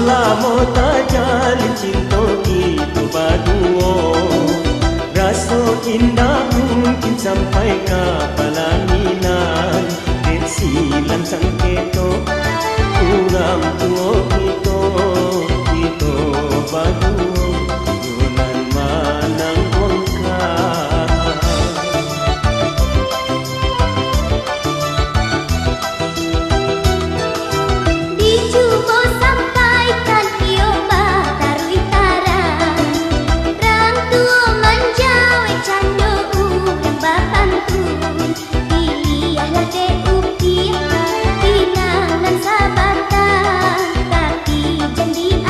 lamo tak jalin cinta itu berdua. Rasa indah mungkin sampai ke pelaminan. Dan silam sang keto kurang tua kita, kita berdua Yunan manang wongkar. Dicuba sampaikan iyo batarui taran, rang tua menjauh cando urang bapantun. Dilihatlah de ukiah pinangan sabatan, tapi janji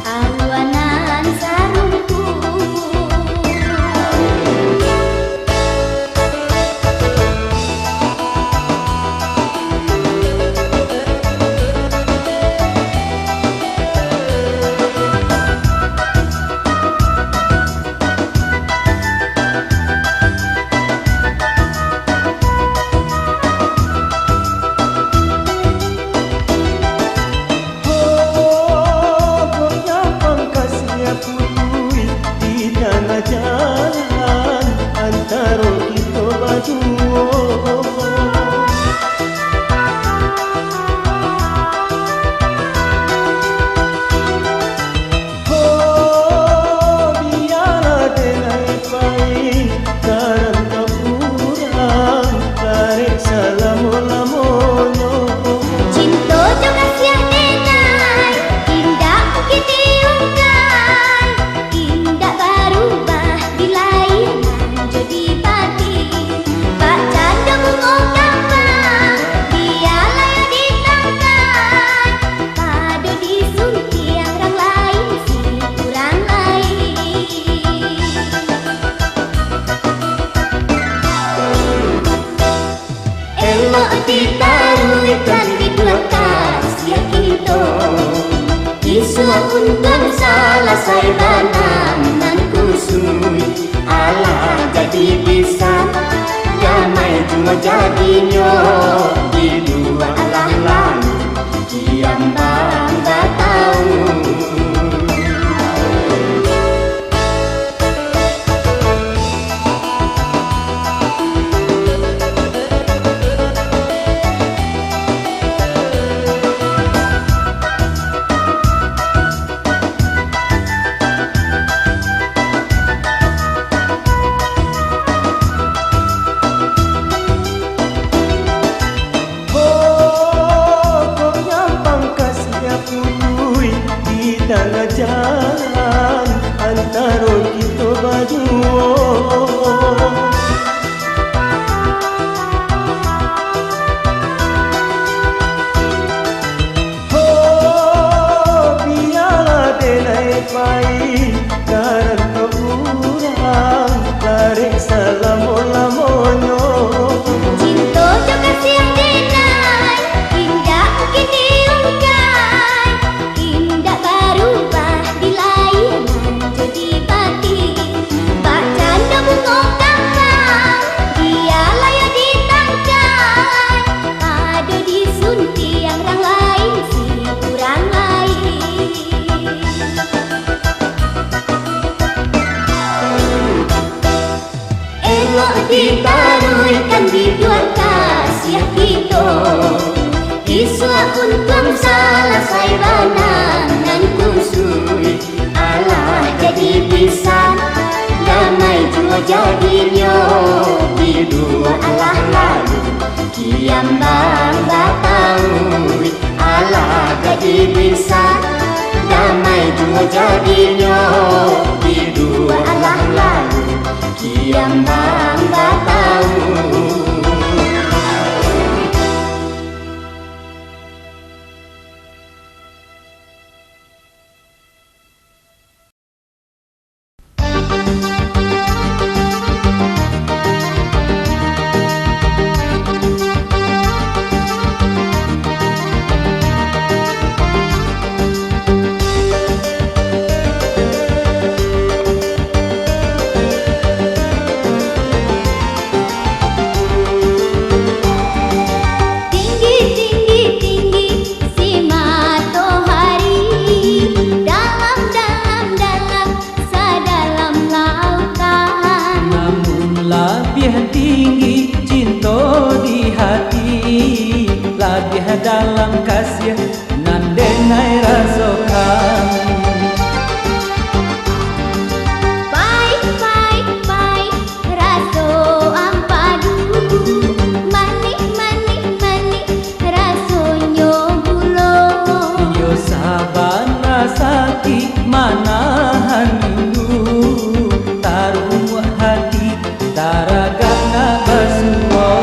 awanan sarungku. Jalan antara kita berdua. Oh, biarlah denai baik karena tak kurang tarik selama-lamanya. Cinta juga sia denai, indah mungkin diungkai, indah berubah bila iman jadi pati. Pak Canda bunga gampang, biarlah yang ditangkai, padu disuntik orang lain si kurang lain. Elok ditaruhkan di dua kasih kita, kisah untung salah saya banam kusui. Allah jadi bisa damai cuma jadinya di dua Allah lalu kiam bangga tahu. Tengah jalan antara kita berdua. Oh, biarlah denai baik karena kurang tarik selama-lamanya. Cinta juga sia denai, indah mungkin diungkai, indah berubah bila iman jadi pati. Pak Canda bunga gampang, biarlah yang ditangkai, padu disuntik orang lain si kurang lain. Elok ditaruhkan di dua kasih kita, kisah untung salah saya banam kusui. Allah jadi bisa damai jua jadinya di dua Allah lalu kiam bangga tahu. Allah jadi bisa damai jua jadinya di dua Allah lalu kiam bangga tahu. dalam kasih nan denai rasa kami. Pai pai pai raso ampadu, manik manik manik raso nyobulo. Yo sabana sakit manahan rindu, taruh hati taragana basuo.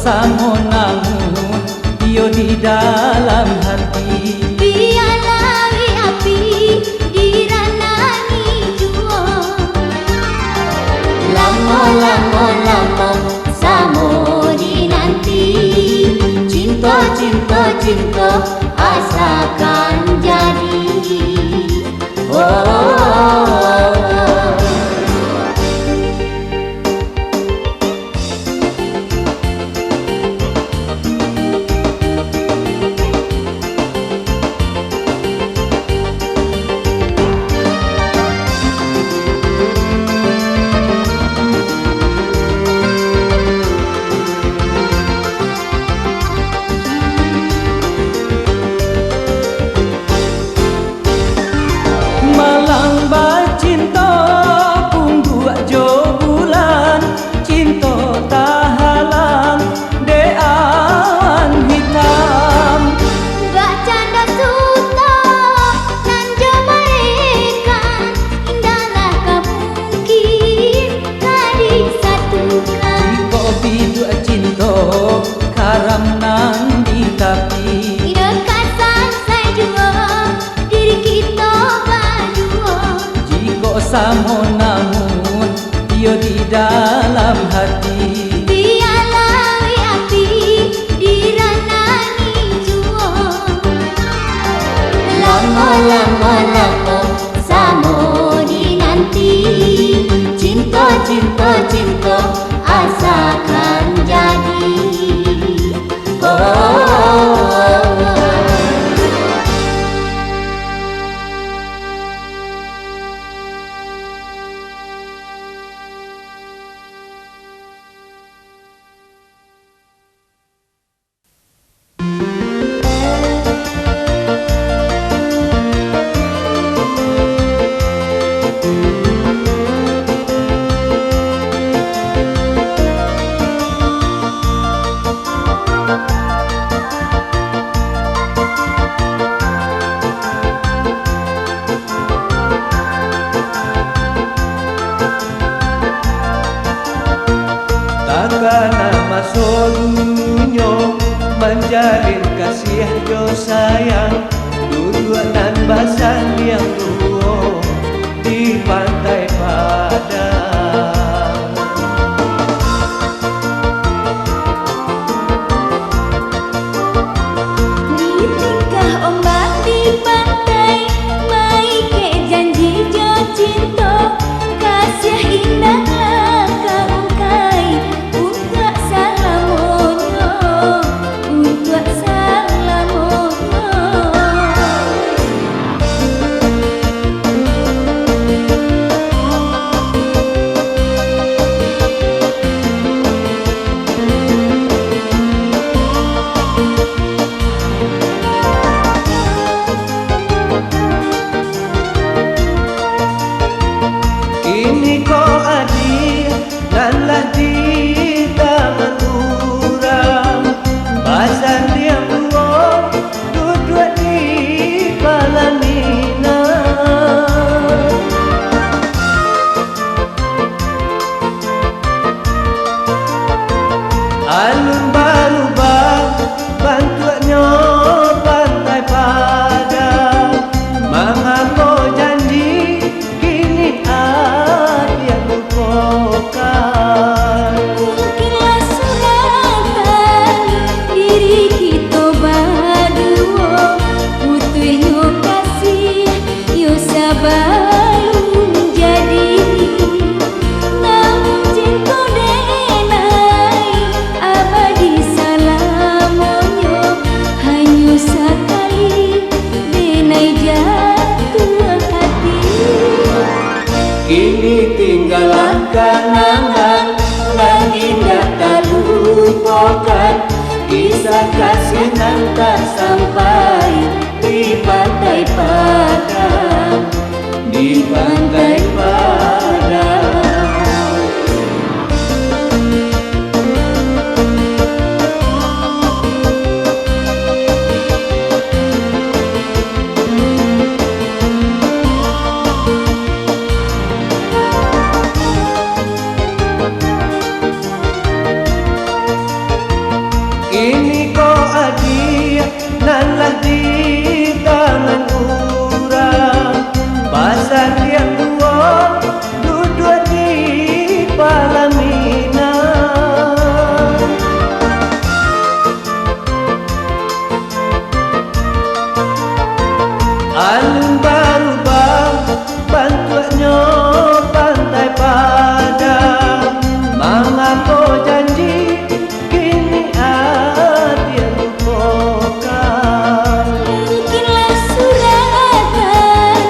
Samo namun dia di dalam hati, biarlah api diranani jua. Lamo lamo lamo samo dinanti, cinta cinta cinta asakan jadi. Samo namun dia di dalam hati, biarlah api diranani jua. Lamo lamo lamo samo dinanti, cinta cinta cinta asakan jadi. Takana masonyo menjalin kasih jo sayang, duduk nan basah yang duo di pantai Padang. Di tingkah ombak di pantai, mai ke janji jo cinta, kasih indah kaungkai untuk salamonyo, untuk salamonyo. kenangan nan indah tak lupakan, kisah kasih nan tak sampai di pantai Padang, di pantai Padang. Ini ko adia nan lah di tangan urang, pasar yang dua duduk di Palomino. Alun baru bang bantuannya pantai Padang, mengapa janji kini ada lupakan. Mungkinlah suratan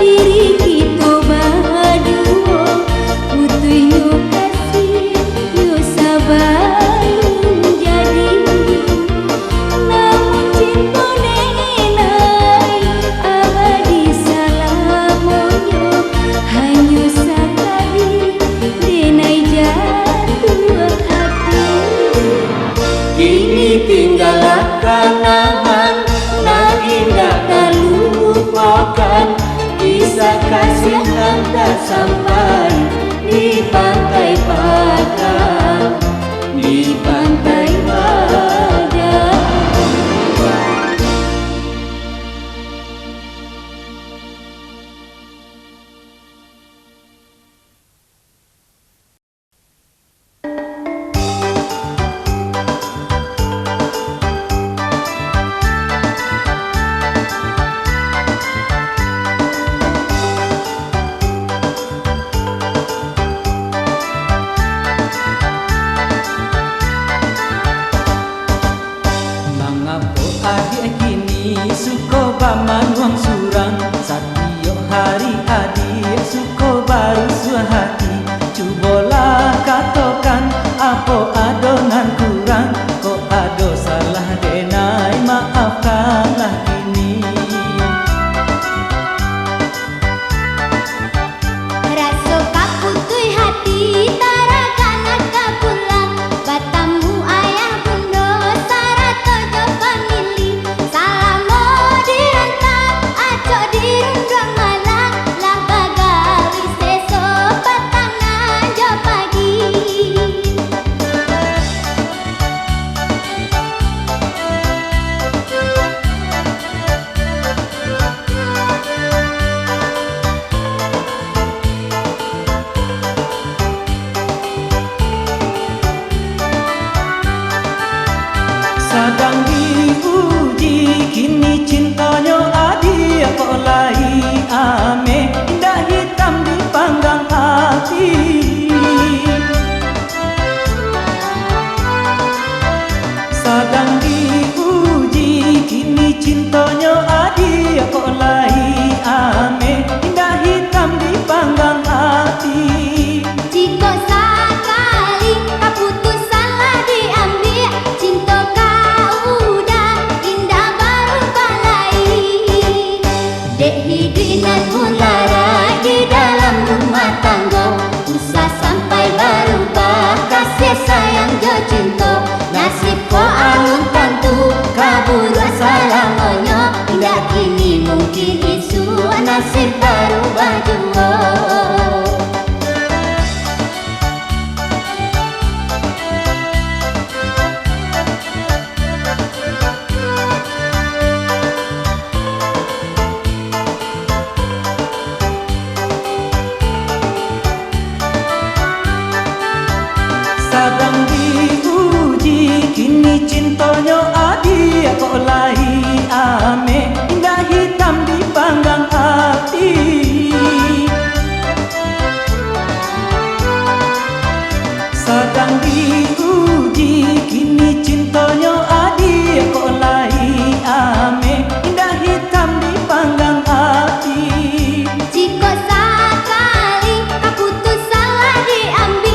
diri kita berdua, butuh kasih yo sabar jadi. Namun cinta nenai abadi salamonyo, hanya sekali denai jatuh hati. Kini tinggallah kenangan nan indah tak lupakan, kisah kasih yang tak sampai di pantai Padang, di pantai Padang. Mengapa adik kini suka bamanuang surang, satio hari adik suka baru suahati. Cubalah katakan apa adonan kurang, kok ado salah denai maafkanlah kini. Rasa kaputui hati tarakan nak pulang, batamu ayah bunda sarato jo famili. Salamo dirantap acok dirundung malang, lah bagawi seso patangan jo pagi. Sedang diuji kini cintanya adik kok lai ame, dah hitam dipanggang hati. Sedang diuji kini cintanya adik kok lai ame, dah hitam dipanggang hati. Jika sekali keputusan lah diambil, cinta kau udah indah baru balai. Dek hidup mulara di dalam rumah tangga, usah sampai berubah kasih sayang jo cinta. Nasib ko alun tentu kabur selamanya, tidak kini mungkin isu nasib berubah jua. Sedang diuji kini cintanya adik kok lai ame, indah hitam dipanggang hati. Sedang diuji kini cintanya adik kok lai ame, indah hitam dipanggang hati. Jika sekali keputusan lah diambil,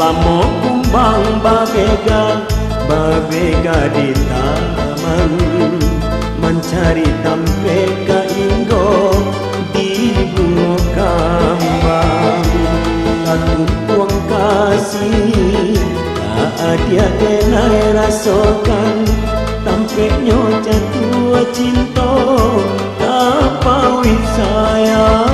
lamo kumbang babega di taman, mencari tampe kainggo di bunga kambang. Aku tuang kasih dia kenai rasakan, tampeknya jatuh cinta apa wis sayang.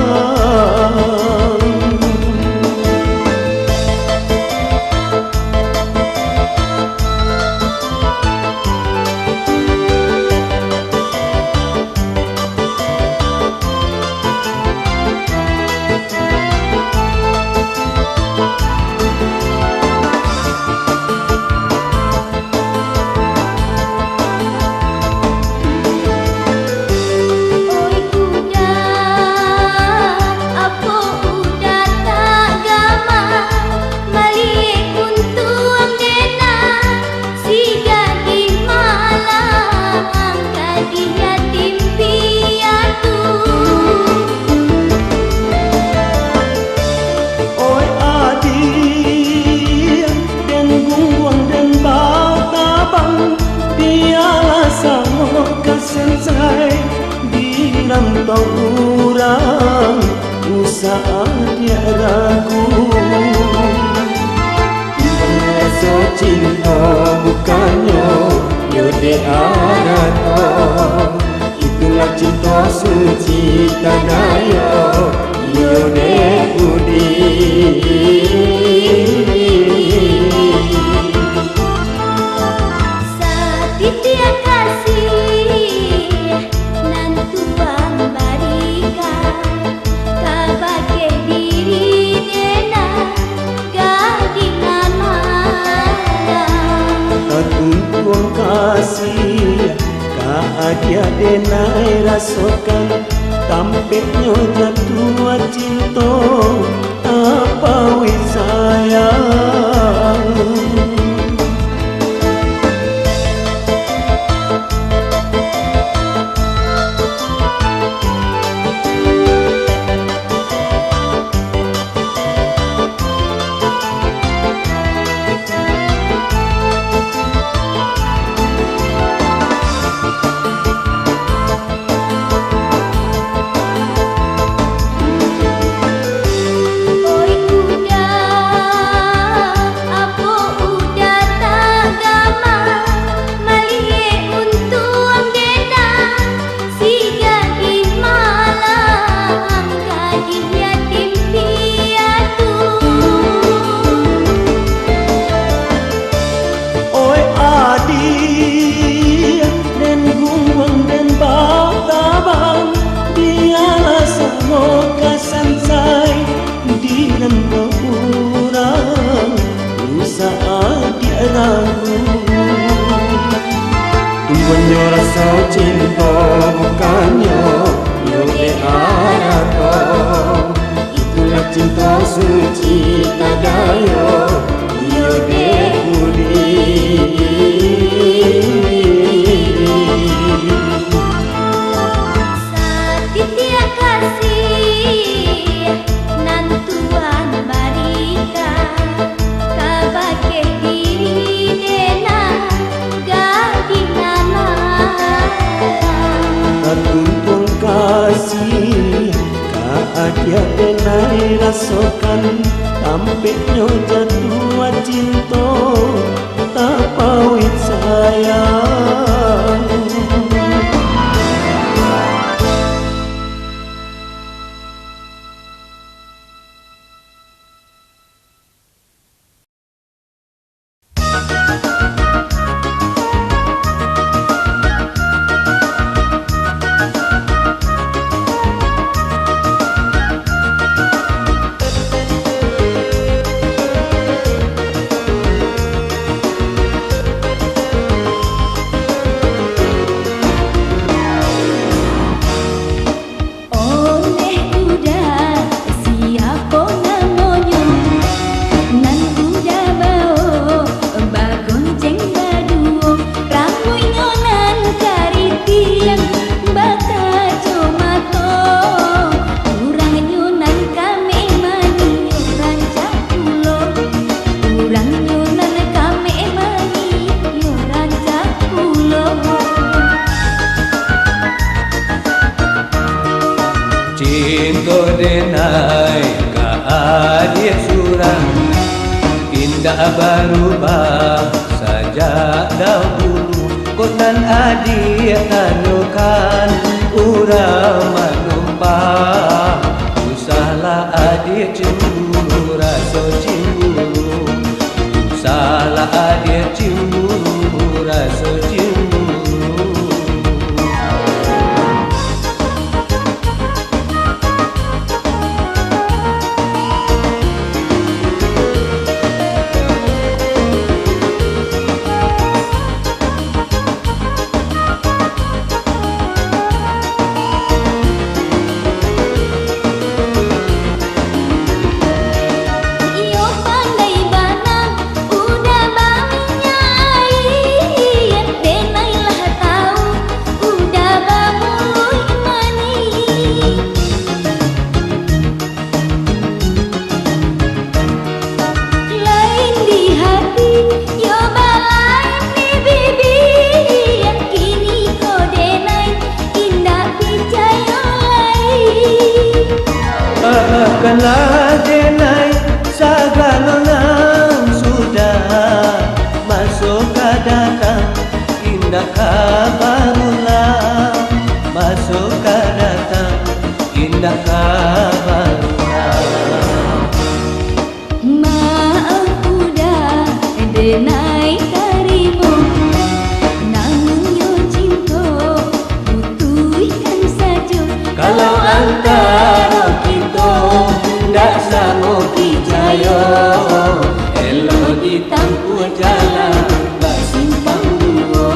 Dirantau urang usaha dia ragu, rasa cinta bukannya yode arato, itulah cinta suci tadaya yode budi. Setiap kasih nan Tuhan berikan, kabake diri dena gadingan malam. Aku tuang kasih dia denai rasakan, tampeknya jatuh cinta apa wis sayang. Tumbuhnya rasa cinta bukannya yode arato, itulah cinta suci tadaya yode budi. Setiap kasih nan Tuhan berikan, kabake diri dena gadingan malam. Aku tuang kasih dia denai rasakan, tampeknya jatuh cinta apa wis sayang. tidak berubah sejak dahulu. Konan adik tanukan urang menumpah, usahlah adik cemburu rasa cemburu, usahlah adik cemburu rasa cemburu. Iyo pandai banang udah banyak denailah tahu udah bangun mani. Lain di hati yo balain di bibi yang kini kau denai indah percaya lain. Akanlah denai segala nam sudah masuk ke datang, indah kabarulah masuk ke datang, indah kabarulah. Maaf udah denai tarimu, namun yo cinta butuhkan saja. Kalau antara kita ndak sanggup percaya, elok ditampu jalan bersimpang dua,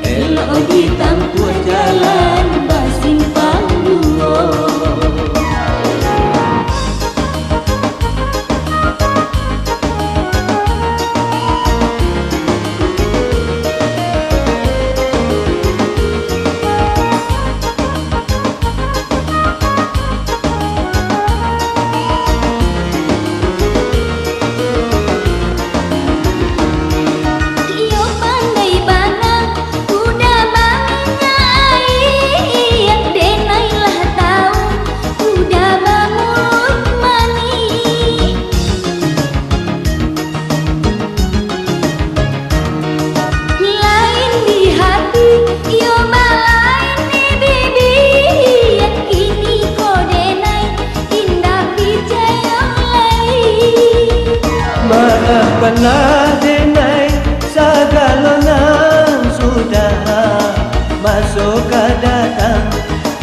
elok ditampu jalan bersimpang dua. Iyo pandai banang udah banyak denailah tahu udah bangun mani. Lain di hati yo balain di bibi yang kini kau denai indah percaya lain. Maafkanlah denai segala nam sudah masuk ke datang,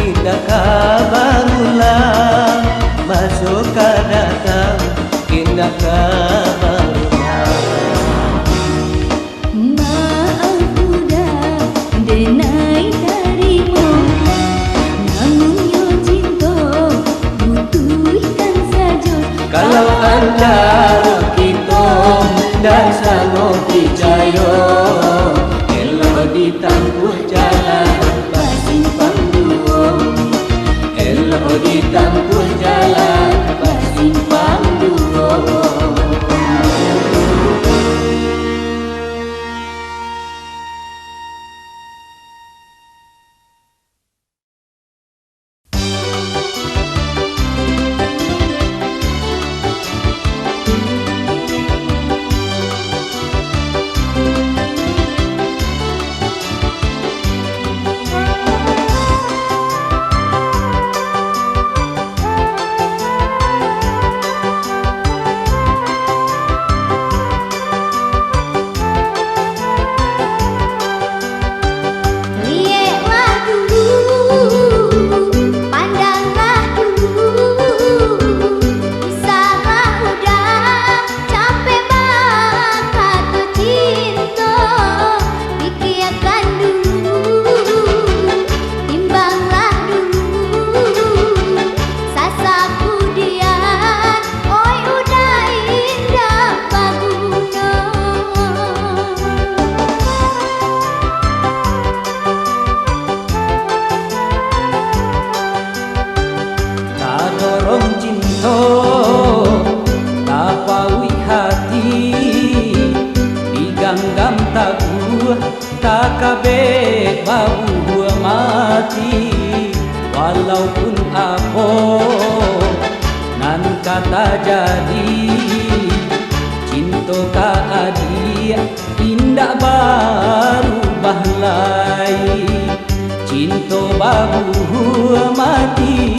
indah kabarulah masuk ke datang, indah kabarulah. Maaf udah denai tarimu, namun yo cinta butuhkan saja. Kalau antara kita ndak sanggup percaya, elok ditampu jalan bersimpang dua, elok ditampu jalan bersimpang dua. Lihatlah dulu, pandanglah dulu, usahlah udah capek bakal cinta, pikirkan dulu, timbanglah dulu, sasa kemudian, oi udah indah baguna. Tak dorong cinta, tak paui hati, diganggam tabu, tak kabeh bau mati. Walaupun apa nan kata jadi, cinta cinta ka adia indah baru bahlai cinta babu mati.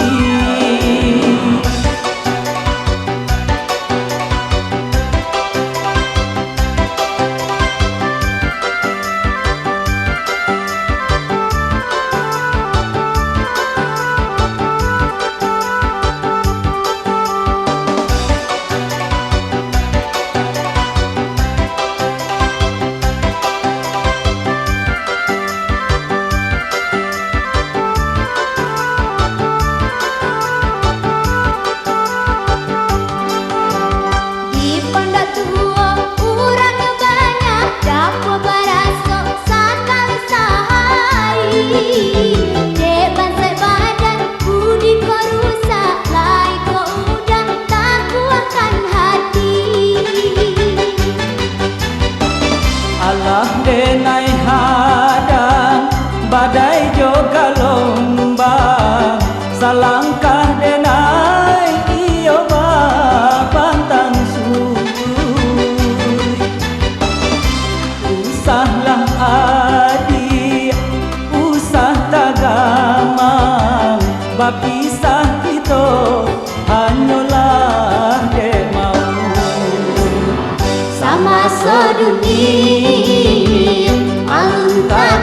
Denai hadang badai juga lombang salangkah denai iyo pantang sui usahlah adik usah tagamang bapisah kita hanyalah dek mau sama sedunia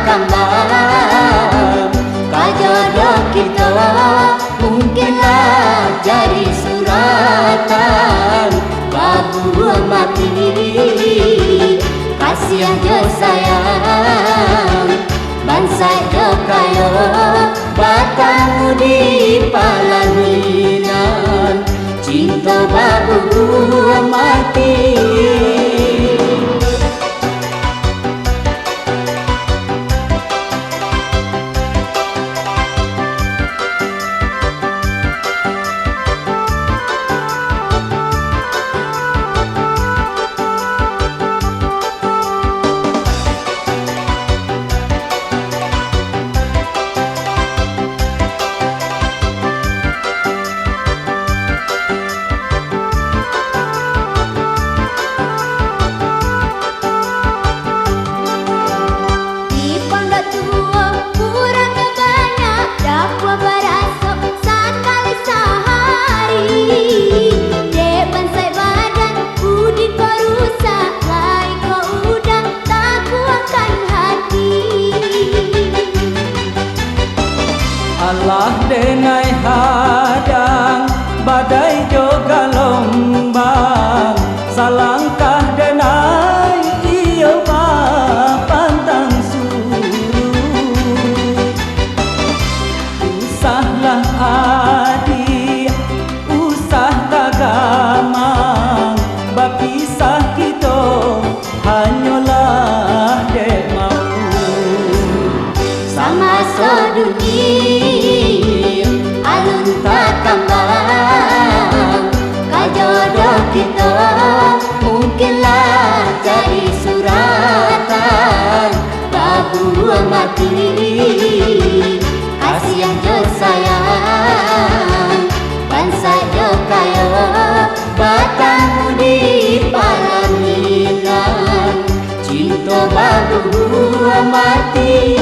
kambang kajodoh kita mungkinlah jadi suratan babu mati kasih aja sayang bansai jo kayo batamu di palaminan cinta babu mati. Allah denai hadang badai juga lombang salangkah denai iyo pantang surut usahlah adik usah tagamang bapisah kita hanyalah dek mau sama sedunia alun tak kambang kajodoh kita mungkinlah jadi suratan babu mati kasih aja sayang bansai jo kayo batamu di palaminan cinta babu mati.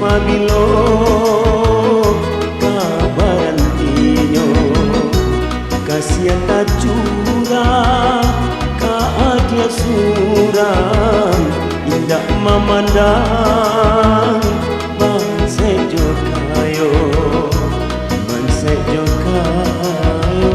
pabilo kabarantinyo kasihan tak curang kaadia surang indah memandang bansejo kayo bansejo kayo.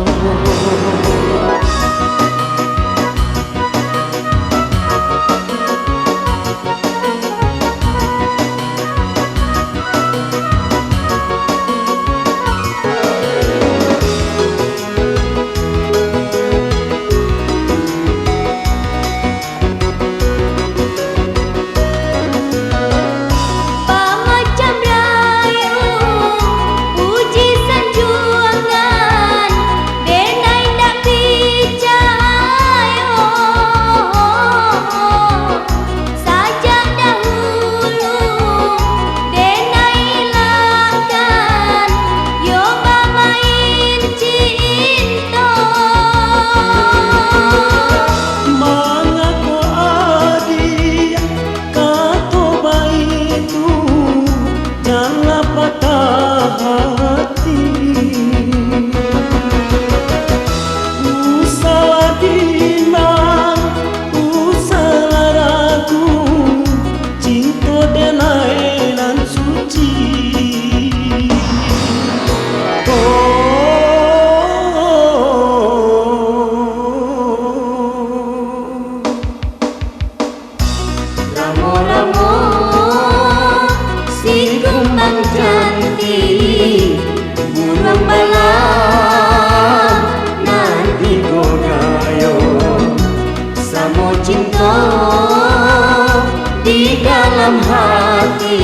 Di dalam hati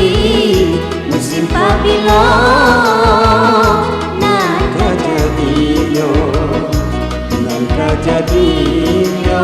musim pabilo nangka jadinya nangka jadinya.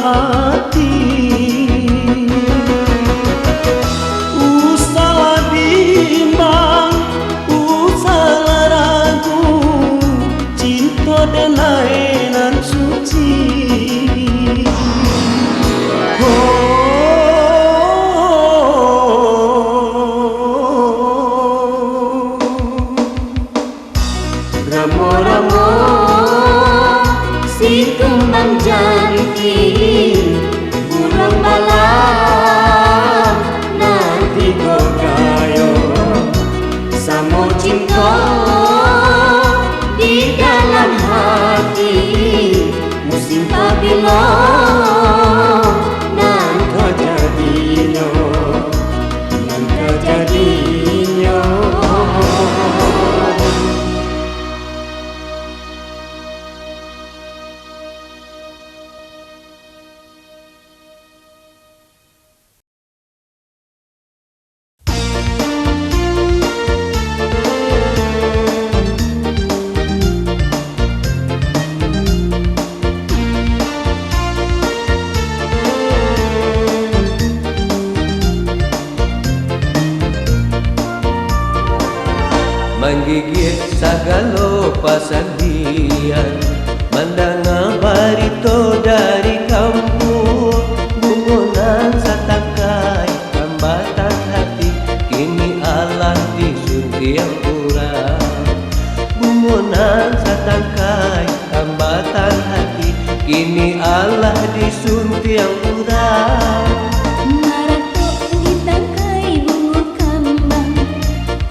Hati usaha bimbang usaha ragu cinta dan lainan suci. Ramo-ramo si kembang janti burung malam nanti gogayo samo cinta di dalam hati musim pabilo nangka jadinya nangka jadinya. Menggigit sagalo pasandian Mandanga barito dari kampung Bungunan satakai hambatan hati Kini Allah disuntiang urang Bungunan satakai hambatan hati Kini Allah disuntiang urang.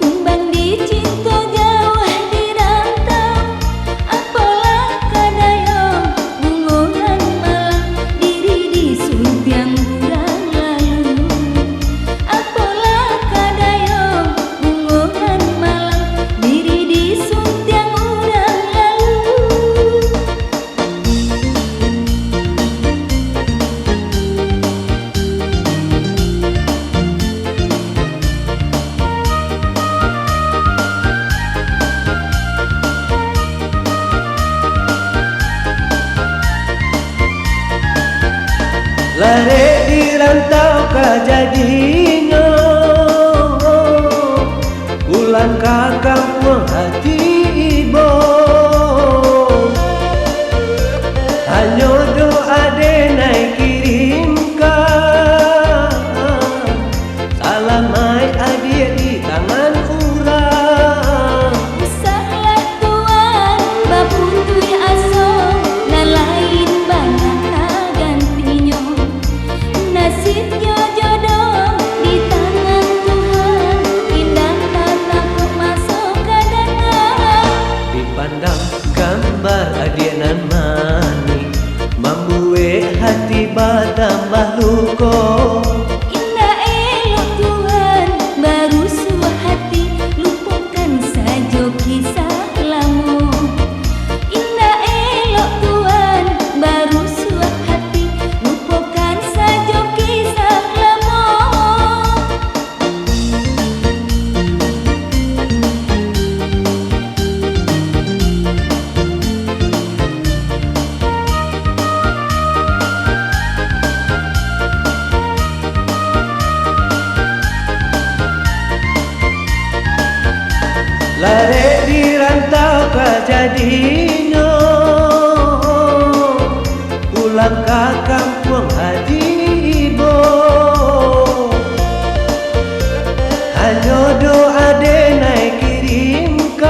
Kumbang di cinta gawah dirang Lare di rantau kajadinyo, pulang ke kampung hati ibu. Hanya doa denai kirimkan, salamai adik di tangan urang. Usahlah tuan bapuntui aso, nan lain banyak gantinya. Nasibnya jodoh di tangan Tuhan, indah tak takut masuk ke dalam. Dipandang gambar adik nan mani, membuat hati bertambah luka. Indah elok Tuhan, baru suah hati, lupakan saja kisah lama. Indah elok Tuhan, baru suah hati, lupakan saja kisah lama. Lare di rantau kajadinyo, pulang ke kampung hati ibu. Hanya doa denai kirimkan,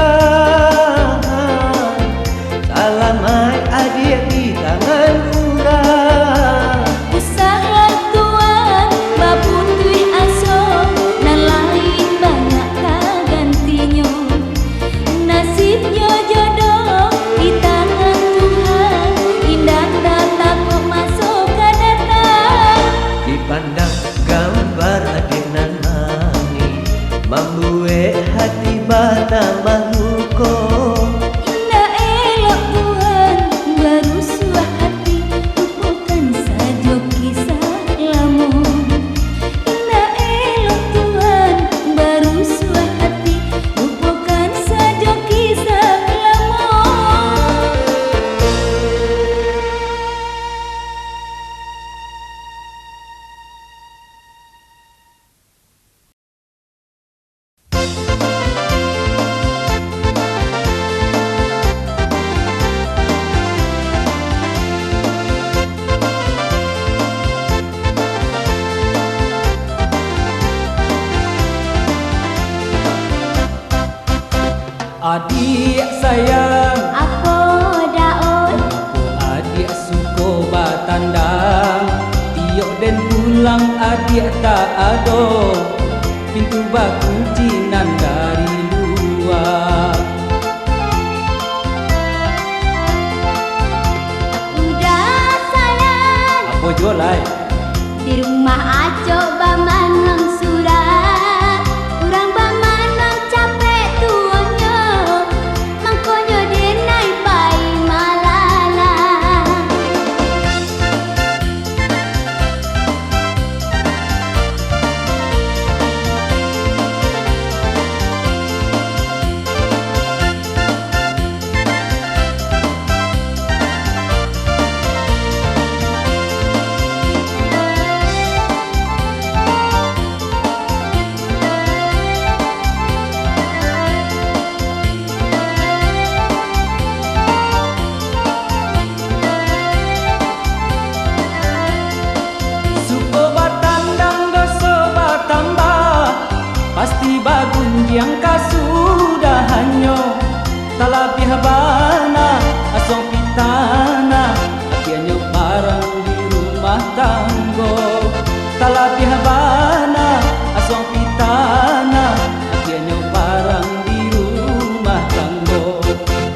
salamai adik di tangan urang. Usahlah tuan bapuntui aso, nan lain banyak gantinya. Nasibnya jodoh di tangan Tuhan, indah tak takut masuk ke datang. Dipandang gambar adik nan mani, membuat hati bertambah luka. Indah elok Tuhan, baru suah hati, lupakan saja kisah lama. Indah elok Tuhan, baru suah hati, lupakan saja kisah lama. Adik sayang, Apa daun? adik suko batandang, tiok dan pulang adik tak ada, pintu bakunci nan dari luar. Udah sayang, Apa jualai? di rumah acok bamanang surat, urang bamanang capek tuanya, mangkonyo denai pai malala. Suko batandang doso batambah, pasti bagunjang kasudahannya. Talabih bana asong pitana, akhirnya parang di rumah tanggo. Talabih bana asong pitana, akhirnya parang di rumah tanggo.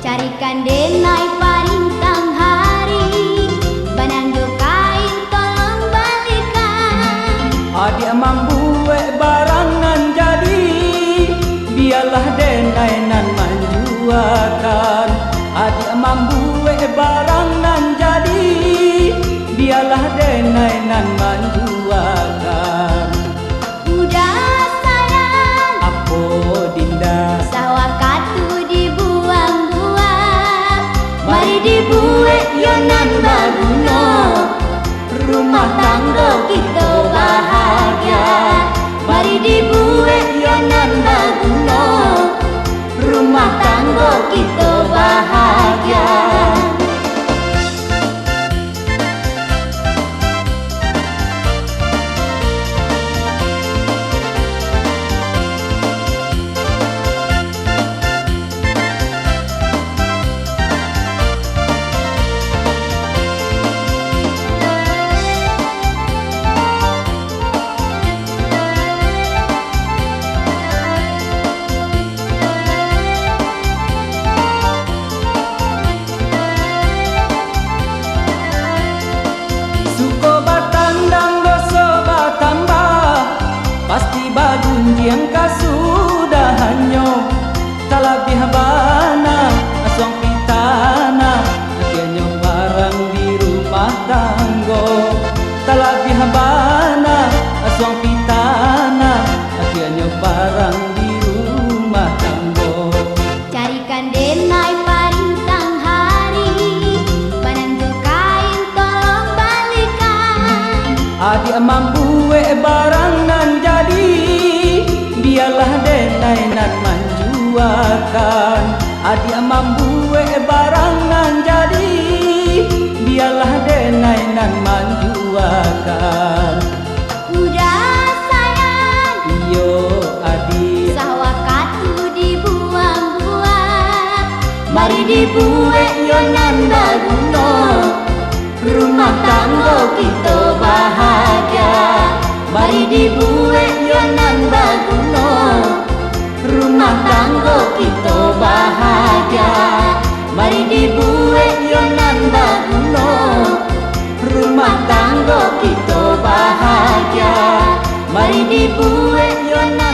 Carikan denai parintang hari, banando kain tolong balikan. Adik membuat barangan jadi, biarlah denai nan manjuakan. Adik membuat barangan jadi, biarlah denai nan manjuakan. Udah sayang, Apa dinda? sawah katu dibuang-buang, mari dibuat yonan baguna. rumah tangga kita bahagia. Mari dibuat yonan baguna, rumah tangga kita bahagia. Suko batang dan doso batambah, pasti badunjian kasudahannya. Talabih bana asong pitana, akhirnya barang di rumah tanggo. Talabih bana asong pitana, akhirnya barang di rumah tanggo. Carikan denai parintang hari, pananjo kain tolong balikan. Adik mampu barang nan jadi, biarlah denai nan manjuakan. Adik mampu barang nan jadi, biarlah denai nan manjuakan. Udah sayang, Iyo adik, sawah katu dibuang-buang. Mari dibuat yonan baguna, rumah tangga kita bahagia. Mari dibuat yonan baguna, rumah tangga kita bahagia. Mari dibuat yonan baguna, rumah tangga kita bahagia. Mari dibuat yonan